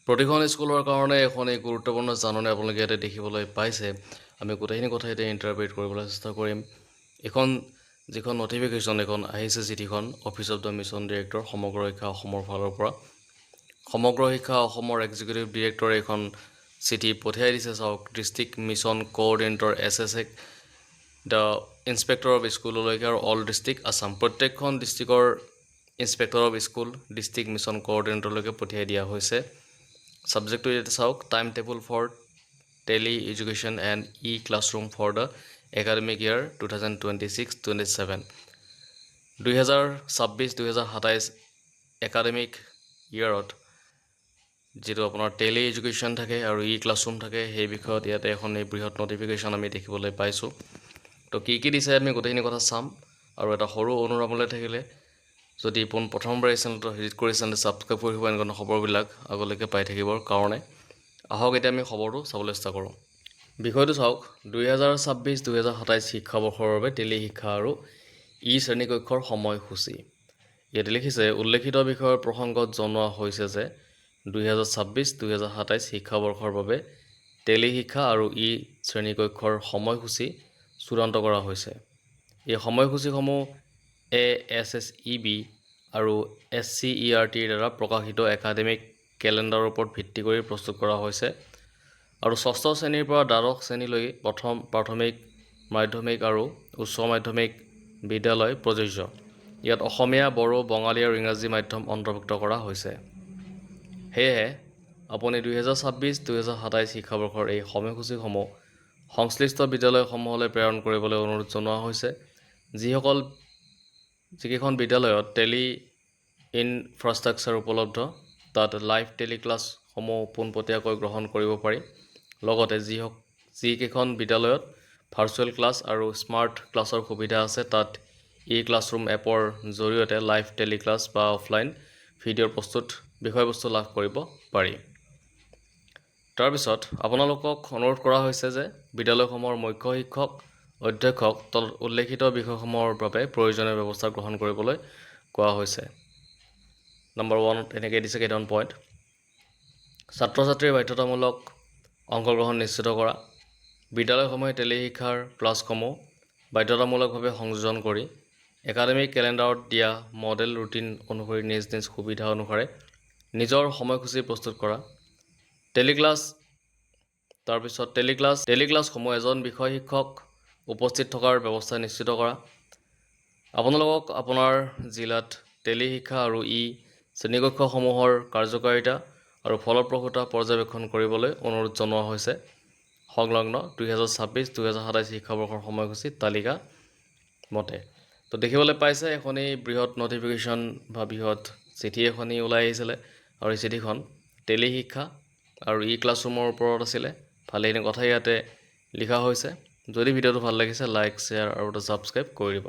প্ৰতিখন স্কুলৰ কাৰণে এখন এই গুৰুত্বপূৰ্ণ জাননী আপোনালোকে ইয়াতে দেখিবলৈ পাইছে। আমি গোটেইখিনি কথা এতিয়া ইণ্টাৰপ্ৰেট কৰিবলৈ চেষ্টা কৰিম। যিখন নটিফিকেশ্যন এখন আহিছে, চিঠিখন office of the mission director সমগ্ৰ শিক্ষা অসমৰ ফালৰ পৰা। সমগ্ৰ শিক্ষা অসমৰ এক্সিকিউটিভ ডিৰেক্টৰে এখন চিঠি পঠিয়াই দিছে। চাওক, ডিষ্ট্ৰিক্ট মিছন কোঅৰ্ডিনেটৰ SSক দ্য ইনস্পেক্টৰ অফ স্কুললৈকে আৰু অল ডিষ্ট্ৰিক্ট আছাম। প্ৰত্যেকখন ডিষ্ট্ৰিক্টৰ inspector of school district mission কোঅৰ্ডিনেটৰলৈকে পঠিয়াই দিয়া হৈছে। ছাবজেক্টটো ইয়াতে চাওক, time table for tele education and classroom for the academic year 2026-27। 2026-2027 academic ইয়াৰত যিটো আপোনাৰ টেলি এডুকেশ্যন থাকে আৰু ক্লাছৰুম থাকে, সেই বিষয়ত ইয়াতে এখন এই বৃহৎ নটিফিকেশ্যন আমি দেখিবলৈ পাইছোঁ। তো কি দিছে আমি গোটেইখিনি কথা চাম। আৰু এটা সৰু অনুৰামলৈ থাকিলে, যদি প্ৰথমবাৰ এই চেনেলটো ভিজিট কৰিছে তেন্তে ছাবস্ক্ৰাইব কৰিব, এনেকুৱা খবৰবিলাক আগলৈকে পাই থাকিবৰ কাৰণে। আহক এতিয়া আমি খবৰটো চাবলৈ চেষ্টা কৰোঁ। বিষয়টো চাওক, 2026-2027 শিক্ষাবৰ্ষৰ বাবে টেলি শিক্ষা আৰু শ্ৰেণীকক্ষৰ সময়সূচী। ইয়াতে লিখিছে, উল্লেখিত বিষয়ৰ প্ৰসংগত জনোৱা হৈছে যে 2026-2027 শিক্ষাবৰ্ষৰ বাবে টেলি শিক্ষা আৰু শ্ৰেণীকক্ষৰ সময়সূচী চূড়ান্ত কৰা হৈছে। এই সময়সূচীসমূহ ASSEB আৰু SCERTৰ দ্বাৰা প্ৰকাশিত একাডেমিক কেলেণ্ডাৰৰ ওপৰত ভিত্তি কৰি প্ৰস্তুত কৰা হৈছে আৰু ষষ্ঠ শ্ৰেণীৰ পৰা দ্বাদশ শ্ৰেণীলৈ প্ৰথম প্ৰাথমিক, মাধ্যমিক আৰু উচ্চ মাধ্যমিক বিদ্যালয় প্ৰযোজ্য। ইয়াত অসমীয়া, বড়ো, বঙালী আৰু ইংৰাজী মাধ্যম অন্তৰ্ভুক্ত কৰা হৈছে। সেয়েহে আপুনি 2026-2027 শিক্ষাবৰ্ষৰ এই সময়সূচীসমূহ সংশ্লিষ্ট বিদ্যালয়সমূহলৈ প্ৰেৰণ কৰিবলৈ অনুৰোধ জনোৱা হৈছে। যিকেইখন বিদ্যালয়ত টেলি ইনফ্ৰাষ্ট্ৰাকচাৰ উপলব্ধ, তাত লাইভ টেলি ক্লাছসমূহ পোনপটীয়াকৈ গ্ৰহণ কৰিব পাৰি। লগতে যিকেইখন বিদ্যালয়ত ভাৰ্চুৱেল ক্লাছ আৰু স্মাৰ্ট ক্লাছৰ সুবিধা আছে, তাত ক্লাছৰুম এপৰ জৰিয়তে লাইভ টেলি ক্লাছ বা অফলাইন ভিডিঅ'ৰ বিষয়বস্তু লাভ কৰিব পাৰি। তাৰপিছত আপোনালোকক অনুৰোধ কৰা হৈছে যে বিদ্যালয়সমূহৰ মুখ্য শিক্ষক, অধ্যক্ষক তলত উল্লেখিত বিষয়সমূহৰ বাবে প্ৰয়োজনীয় ব্যৱস্থা গ্ৰহণ কৰিবলৈ কোৱা হৈছে। নম্বৰ 1 এনেকৈ দিছে কেইটামান পইণ্ট। ছাত্ৰ ছাত্ৰীৰ বাধ্যতামূলক অংশগ্ৰহণ নিশ্চিত কৰা। বিদ্যালয়সমূহে টেলি শিক্ষাৰ ক্লাছসমূহ বাধ্যতামূলকভাৱে সংযোজন কৰি একাডেমিক কেলেণ্ডাৰত দিয়া মডেল ৰুটিন অনুসৰি নিজ সুবিধা অনুসাৰে নিজৰ সময়সূচী প্ৰস্তুত কৰা। টেলি ক্লাছসমূহ এজন বিষয় শিক্ষক উপস্থিত থকাৰ ব্যৱস্থা নিশ্চিত কৰা। আপোনালোকক আপোনাৰ জিলাত টেলি শিক্ষা আৰু শ্ৰেণীকক্ষসমূহৰ কাৰ্যকাৰিতা আৰু ফলপ্ৰসূতা পৰ্যবেক্ষণ কৰিবলৈ অনুৰোধ জনোৱা হৈছে। সংলগ্ন 2026-2027 শিক্ষাবৰ্ষৰ সময়সূচী তালিকা মতে। তো দেখিবলৈ পাইছে, এখনেই বৃহৎ নটিফিকেশ্যন বা বৃহৎ চিঠি এখনেই ওলাই আহিছিলে আৰু এই চিঠিখন টেলি শিক্ষা আৰু ক্লাছৰুমৰ ওপৰত আছিলে। ভালেখিনি কথা ইয়াতে লিখা হৈছে। যদি ভিডিঅ'টো ভাল লাগিছে, লাইক, শ্বেয়াৰ আৰু ছাবস্ক্ৰাইব কৰি দিব।